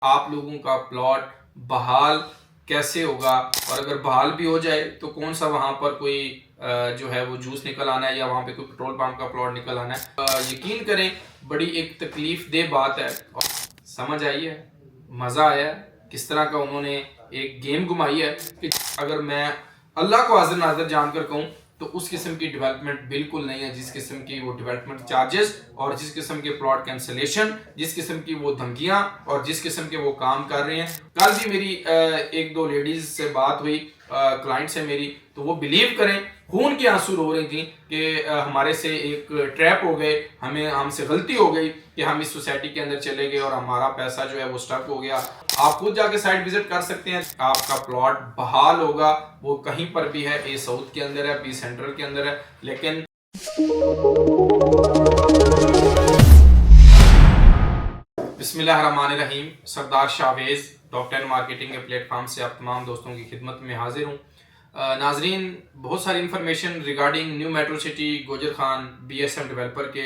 आप लोगों का प्लॉट बहाल कैसे होगा, और अगर बहाल भी हो जाए तो कौन सा वहां पर कोई जो है वो जूस निकल आना है या वहां पे कोई पेट्रोल पंप का प्लॉट निकल आना है। यकीन करें, बड़ी एक तकलीफ दे बात है। और समझ आई है, मज़ा आया है किस तरह का उन्होंने एक गेम घुमाई है कि अगर मैं अल्लाह को हाजिर नाजिर जानकर कहूँ तो उस किस्म की डेवलपमेंट बिल्कुल नहीं है, जिस किस्म की वो डेवलपमेंट चार्जेस और जिस किस्म के प्लॉट कैंसलेशन, जिस किस्म की वो धमकियां और जिस किस्म के वो काम कर रहे हैं। कल भी मेरी एक दो लेडीज से बात हुई, क्लाइंट से मेरी, तो वो बिलीव करें खून के आंसू रो रही थी कि हमारे से एक ट्रैप हो गए, हमसे गलती हो गई कि हम इस सोसाइटी के अंदर चले गए और हमारा पैसा जो है वो स्टक हो गया। आप खुद जाके साइट विजिट कर सकते हैं, आपका प्लॉट बहाल होगा। वो कहीं पर भी है, ए साउथ के अंदर है, बी सेंट्रल के अंदर है। लेकिन बिस्मिल्लाहिर्रहमानिर्रहीम, सरदार शाहवेज डॉक्टर मार्केटिंग के प्लेटफॉर्म से आप तमाम दोस्तों की खिदमत में हाजिर हूँ। नाजरीन, बहुत सारी information regarding new metro city Gujar Khan BSM developer के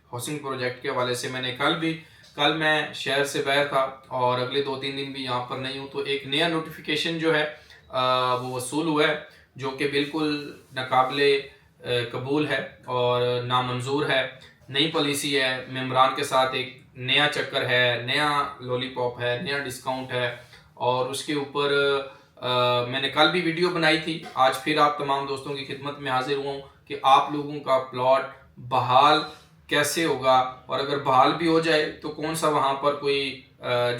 हाउसिंग प्रोजेक्ट के हवाले से मैंने कल मैं शहर से बाहर था और अगले 2-3 दिन भी यहाँ पर नहीं हूँ, तो एक नया नोटिफिकेशन जो है वो वसूल हुआ है, जो कि बिल्कुल नाकाबिले कबूल है और नामंजूर है। नई पॉलिसी है, मेम्बरान के साथ एक नया चक्कर है, नया लॉलीपॉप है, नया डिस्काउंट है। और उसके ऊपर मैंने कल भी वीडियो बनाई थी, आज फिर आप तमाम दोस्तों की खिदमत में हाजिर हुआ हूँ कि आप लोगों का प्लॉट बहाल कैसे होगा, और अगर बहाल भी हो जाए तो कौन सा वहाँ पर कोई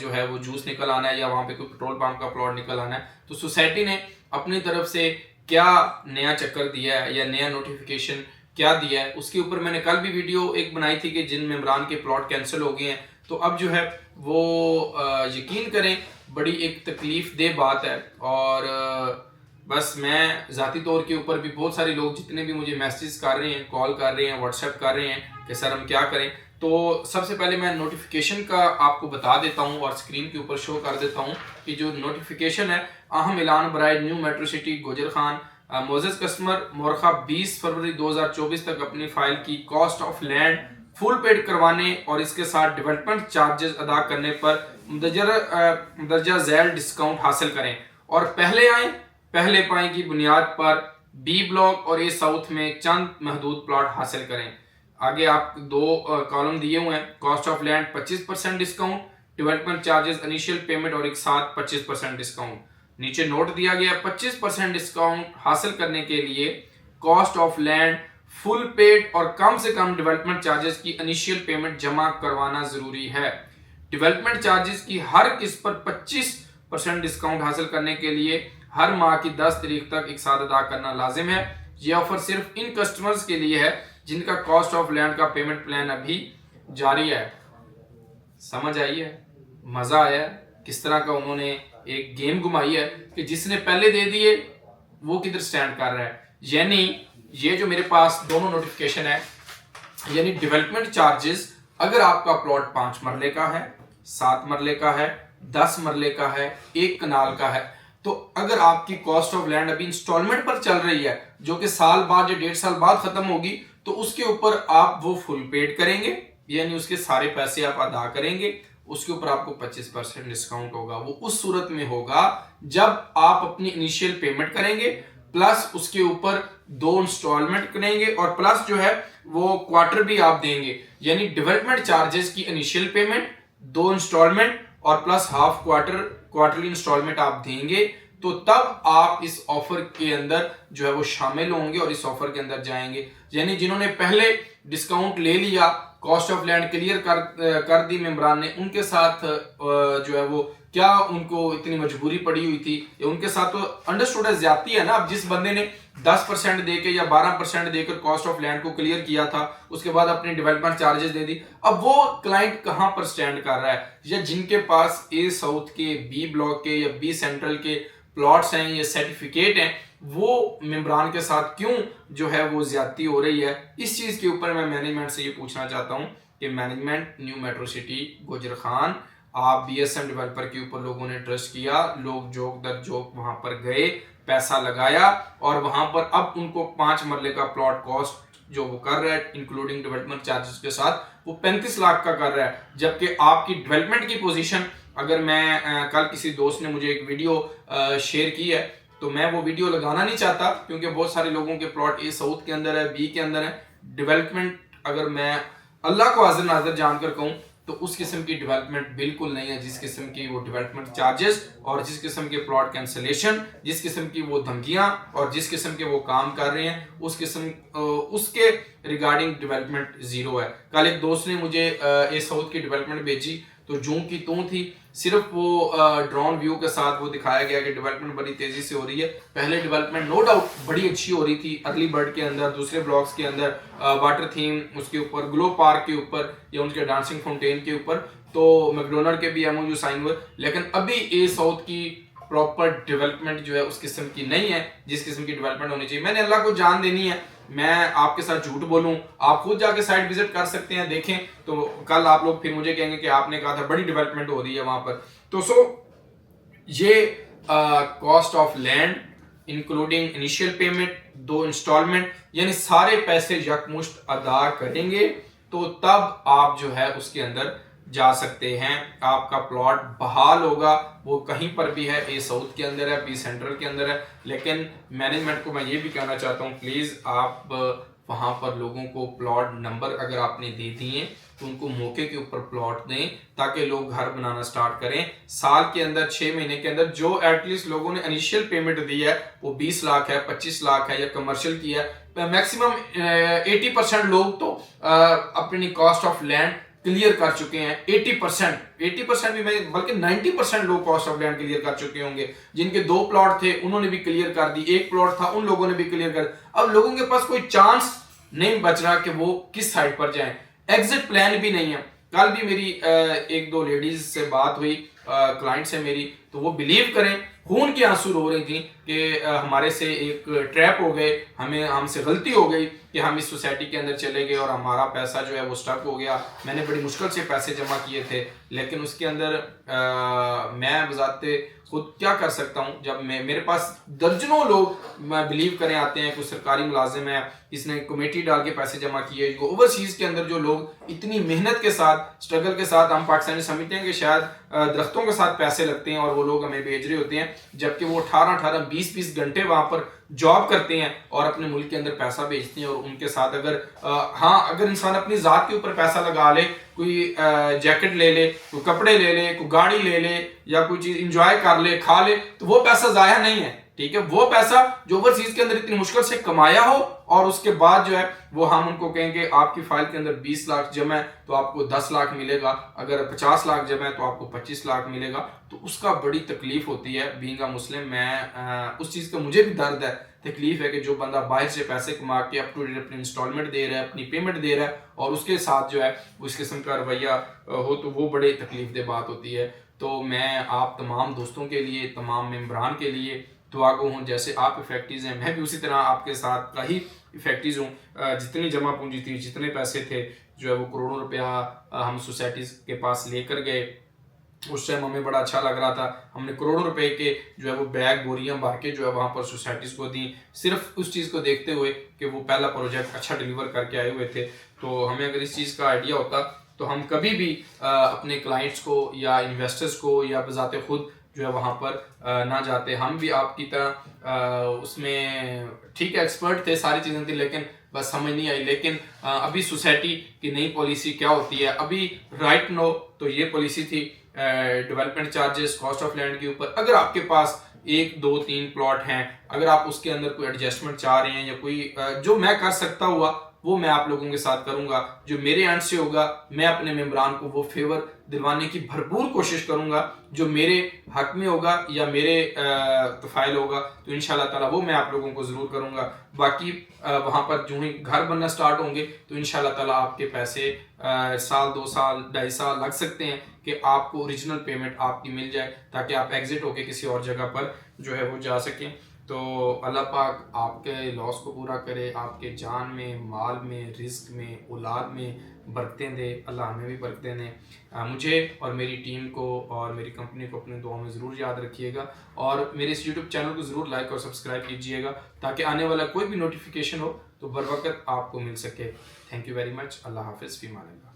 जो है वो जूस निकल आना है या वहाँ पे कोई पेट्रोल पंप का प्लॉट निकल आना है। तो सोसाइटी ने अपनी तरफ से क्या नया चक्कर दिया है या नया नोटिफिकेशन क्या दिया है, उसके ऊपर मैंने कल भी वीडियो एक बनाई थी कि जिन मेम्बरान के प्लॉट कैंसिल हो गए हैं। तो अब जो है वो यकीन करें, बड़ी एक तकलीफ दे बात है। और बस मैं ज़ाती तौर के ऊपर भी बहुत सारे लोग जितने भी मुझे मैसेज कर रहे हैं, कॉल कर रहे हैं, व्हाट्सएप कर रहे हैं कि सर हम क्या करें। तो सबसे पहले मैं नोटिफिकेशन का आपको बता देता हूं और स्क्रीन के ऊपर शो कर देता हूं कि जो नोटिफिकेशन है, अहम ऐलान बराए new metro city Gujar Khan, मोजेस कस्टमर मोरखा 20 फरवरी 2024 तक अपनी फाइल की cost of land full paid करवाने और इसके साथ डेवलपमेंट चार्जेस अदा करने पर मुंदरजा झैल डिस्काउंट हासिल करें और पहले आए पहले पाएं की बुनियाद पर बी ब्लॉक और ए साउथ में चंद महदूद प्लॉट हासिल करें। आगे आप दो कॉलम दिए हुए हैं, cost of land 25% discount, development charges initial payment और एक साथ 25% डिस्काउंट। नीचे नोट दिया गया 25% डिस्काउंट हासिल करने के लिए cost of land full paid और कम से कम डेवलपमेंट चार्जेस की इनिशियल पेमेंट जमा करवाना जरूरी है। डेवलपमेंट चार्जेस की हर किस्त पर 25% डिस्काउंट हासिल करने के लिए हर माह की 10 तारीख तक एक साथ अदा करना लाजिम है। यह ऑफर सिर्फ इन कस्टमर्स के लिए है जिनका कॉस्ट ऑफ लैंड का पेमेंट प्लान अभी जारी है। समझ आई है, मजा आया है किस तरह का उन्होंने एक गेम घुमाई है कि जिसने पहले दे दिए वो किधर स्टैंड कर रहा है। यानी ये जो मेरे पास दोनों नोटिफिकेशन है, यानी डेवलपमेंट चार्जेस अगर आपका प्लॉट 5 मरले का है, 7 मरले का है, 10 मरले का है, 1 कनाल का है, तो अगर आपकी कॉस्ट ऑफ लैंड अभी इंस्टॉलमेंट पर चल रही है जो कि साल बाद या 1.5 साल बाद खत्म होगी, तो उसके ऊपर आप वो फुल पेड करेंगे, यानी उसके सारे पैसे आप अदा करेंगे, उसके ऊपर आपको 25% डिस्काउंट होगा। वो उस सूरत में होगा जब आप अपनी इनिशियल पेमेंट करेंगे प्लस उसके ऊपर 2 इंस्टॉलमेंट करेंगे और प्लस जो है वो क्वार्टर भी आप देंगे। यानी डेवलपमेंट चार्जेस की इनिशियल पेमेंट, 2 इंस्टॉलमेंट और प्लस हाफ क्वार्टरली इंस्टॉलमेंट आप देंगे, तो तब आप इस ऑफर के अंदर जो है वो शामिल होंगे और इस ऑफर के अंदर जाएंगे। यानी जिन्होंने पहले डिस्काउंट ले लिया, कॉस्ट ऑफ लैंड क्लियर कर दी मेम्बरान ने, उनके साथ जो है वो क्या उनको इतनी मजबूरी पड़ी हुई थी, या उनके साथ तो अंडरस्टूड है, ज्यादती है ना। अब जिस बंदे ने 10% देके या 12% देकर कॉस्ट ऑफ लैंड को क्लियर किया था, उसके बाद अपनी डेवलपमेंट चार्जेस दे दी, अब वो क्लाइंट कहां पर स्टैंड कर रहा है। या जिनके पास ए साउथ के, बी ब्लॉक के या बी सेंट्रल के प्लॉट्स हैं या सर्टिफिकेट हैं, वो मेम्बरान के साथ क्यों जो है वो ज्यादती हो रही है। इस चीज के ऊपर मैं मैनेजमेंट से ये पूछना चाहता हूं कि management new metro city Gujar Khan, आप BSM डेवलपर के ऊपर लोगों ने ट्रस्ट किया, लोग जोक दर जोक वहां पर गए, पैसा लगाया और वहां पर अब उनको 5 मरले का प्लॉट कॉस्ट जो वो कर रहा है इंक्लूडिंग डेवलपमेंट चार्जेस के साथ वो 35 लाख का कर रहा है, जबकि आपकी डेवलपमेंट की पोजीशन अगर मैं कल किसी दोस्त ने मुझे एक वीडियो शेयर की है तो मैं वो वीडियो लगाना नहीं चाहता, क्योंकि बहुत सारे लोगों के प्लॉट ए साउथ के अंदर है, बी के अंदर है। डेवलपमेंट अगर मैं अल्लाह को हाजिर नाजिर जानकर कहूँ तो उस किस्म की डेवलपमेंट बिल्कुल नहीं है, जिस किस्म की वो डेवलपमेंट चार्जेस और जिस किस्म के प्लॉट कैंसलेशन, जिस किस्म की वो धमकियां और जिस किस्म के वो काम कर रहे हैं, उस किस्म उसके रिगार्डिंग डेवलपमेंट जीरो है। कल एक दोस्त ने मुझे ए साउथ की डेवलपमेंट भेजी तो जूं की तूं थी, सिर्फ वो ड्रोन व्यू के साथ वो दिखाया गया कि डेवलपमेंट बड़ी तेजी से हो रही है। पहले डेवलपमेंट नो डाउट बड़ी अच्छी हो रही थी, अर्ली बर्ड के अंदर, दूसरे ब्लॉक्स के अंदर, वाटर थीम उसके ऊपर, ग्लो पार्क के ऊपर या उनके डांसिंग फाउंटेन के ऊपर, तो मैकडोनल्ड के भी एमओयू साइन हुए। लेकिन अभी ए साउथ की प्रॉपर डेवलपमेंट जो है उस किस्म की नहीं है जिस किस्म की डेवलपमेंट होनी चाहिए। मैंने अल्लाह को जान देनी है, मैं आपके साथ झूठ बोलूं? आप खुद जाके साइट विजिट कर सकते हैं, देखें तो कल आप लोग फिर मुझे कहेंगे कि आपने कहा था बड़ी डेवलपमेंट हो रही है वहां पर। तो ये cost of land including initial payment, 2 instalment, यानी सारे पैसे यकमुश्त अदा करेंगे तो तब आप जो है उसके अंदर जा सकते हैं। आपका प्लॉट बहाल होगा, वो कहीं पर भी है, ए साउथ के अंदर है, बी सेंट्रल के अंदर है। लेकिन मैनेजमेंट को मैं ये भी कहना चाहता हूँ, प्लीज़ आप वहाँ पर लोगों को प्लॉट नंबर अगर आपने दे दिए तो उनको मौके के ऊपर प्लॉट दें ताकि लोग घर बनाना स्टार्ट करें। साल के अंदर 6 महीने के अंदर जो एटलीस्ट लोगों ने इनिशियल पेमेंट दी है वो 20 लाख है, 25 लाख है या कमर्शियल की है, मैक्सिमम 80% लोग तो अपनी कॉस्ट ऑफ लैंड क्लियर कर चुके हैं। 80% भी मैं बल्कि 90% लोग कॉस्ट ऑफ लैंड क्लियर कर चुके होंगे। जिनके 2 प्लॉट थे उन्होंने भी क्लियर कर दी, 1 प्लॉट था उन लोगों ने भी क्लियर कर। अब लोगों के पास कोई चांस नहीं बच रहा कि वो किस साइड पर जाएं, एग्जिट प्लान भी नहीं है। कल भी मेरी 1-2 लेडीज से बात हुई, क्लाइंट से मेरी, तो वो बिलीव करें खून की आंसू रो रही थी कि हमारे से एक ट्रैप हो गए, हमसे गलती हो गई कि हम इस सोसाइटी के अंदर चले गए और हमारा पैसा जो है वो स्टक हो गया। मैंने बड़ी मुश्किल से पैसे जमा किए थे, लेकिन उसके अंदर मैं बजाते खुद क्या कर सकता हूँ जब मेरे पास दर्जनों लोग बिलीव करें आते हैं, कोई सरकारी मुलाजिम है, इसने कमेटी डाल के पैसे जमा किए। जो ओवरसीज के अंदर जो लोग इतनी मेहनत के साथ, स्ट्रगल के साथ, हम पाकिस्तानी समझते हैं कि शायद दरख्तों के साथ पैसे लगते हैं और वो लोग हमें भेज रहे होते हैं, जबकि वो 18-18, 20-20 घंटे वहां पर जॉब करते हैं और अपने मुल्क के अंदर पैसा भेजते हैं। और उनके साथ अगर इंसान अपनी जात के ऊपर पैसा लगा ले, कोई जैकेट ले ले, कोई कपड़े ले ले, कोई गाड़ी ले ले या कोई चीज इंजॉय कर ले, खा ले, तो वो पैसा जाया नहीं है। ठीक है, वो पैसा जो ओवरसीज के अंदर इतनी मुश्किल से कमाया हो और उसके बाद जो है वो हम उनको कहेंगे आपकी फाइल के अंदर 20 लाख जमा है तो आपको 10 लाख मिलेगा, अगर 50 लाख जमा है तो आपको 25 लाख मिलेगा, तो उसका बड़ी तकलीफ होती है। बीइंग अ मुस्लिम मैं उस चीज़ का मुझे भी दर्द है, तकलीफ है कि जो बंदा बाहर से पैसे कमा के अप टू डेट अपनी इंस्टॉलमेंट दे रहा है, अपनी पेमेंट दे रहा है और उसके साथ जो है उस किस्म का रवैया हो, तो वो बड़े तकलीफ दे बात होती है। तो मैं आप तमाम दोस्तों के लिए, तमाम मेम्बरान के लिए दुआ गो हूँ, जैसे आप इफेक्टिव हैं मैं भी उसी तरह आपके साथ का ही इफेक्टिव हूँ। जितनी जमा पूंजी थी, जितने पैसे थे, जो है वो करोड़ों रुपया हम सोसाइटीज़ के पास लेकर गए। उस टाइम हमें बड़ा अच्छा लग रहा था, हमने करोड़ों रुपए के जो है वो बैग बोरियां भर के जो है वहाँ पर सोसाइटीज़ को दी, सिर्फ उस चीज़ को देखते हुए कि वो पहला प्रोजेक्ट अच्छा डिलीवर करके आए हुए थे। तो हमें अगर इस चीज़ का आइडिया होता तो हम कभी भी अपने क्लाइंट्स को या इन्वेस्टर्स को या बजाते खुद जो है वहाँ पर ना जाते। हम भी आपकी तरह उसमें ठीक है एक्सपर्ट थे, सारी चीज़ें थी, लेकिन बस समझ नहीं आई। लेकिन अभी सोसाइटी की नई पॉलिसी क्या होती है, अभी राइट नो तो ये पॉलिसी थी development charges cost of land के ऊपर। अगर आपके पास 1, 2, 3 प्लॉट हैं, अगर आप उसके अंदर कोई एडजस्टमेंट चाह रहे हैं या कोई जो मैं कर सकता हुआ वो मैं आप लोगों के साथ करूंगा, जो मेरे एंड से होगा मैं अपने मेम्बरान को वो फेवर दिलवाने की भरपूर कोशिश करूंगा, जो मेरे हक में होगा या मेरे तफाइल होगा तो इंशाल्लाह ताला वो मैं आप लोगों को ज़रूर करूंगा। बाकी वहाँ पर जो ही घर बनना स्टार्ट होंगे तो इंशाल्लाह ताला आपके पैसे साल, 2 साल, 2.5 साल लग सकते हैं कि आपको ओरिजिनल पेमेंट आपकी मिल जाए, ताकि आप एग्जिट होके किसी और जगह पर जो है वो जा सकें। तो अल्लाह पाक आपके लॉस को पूरा करे, आपके जान में, माल में, रिस्क में, औलाद में बरकतें दे, अल्लाह हमें भी बरकतें दें। मुझे और मेरी टीम को और मेरी कंपनी को अपने दुआ में ज़रूर याद रखिएगा और मेरे इस यूट्यूब चैनल को ज़रूर लाइक और सब्सक्राइब कीजिएगा ताकि आने वाला कोई भी नोटिफिकेशन हो तो बर वक्त आपको मिल सके। Thank you very much. अल्लाह हाफिज़, फ़ी अमान अल्लाह।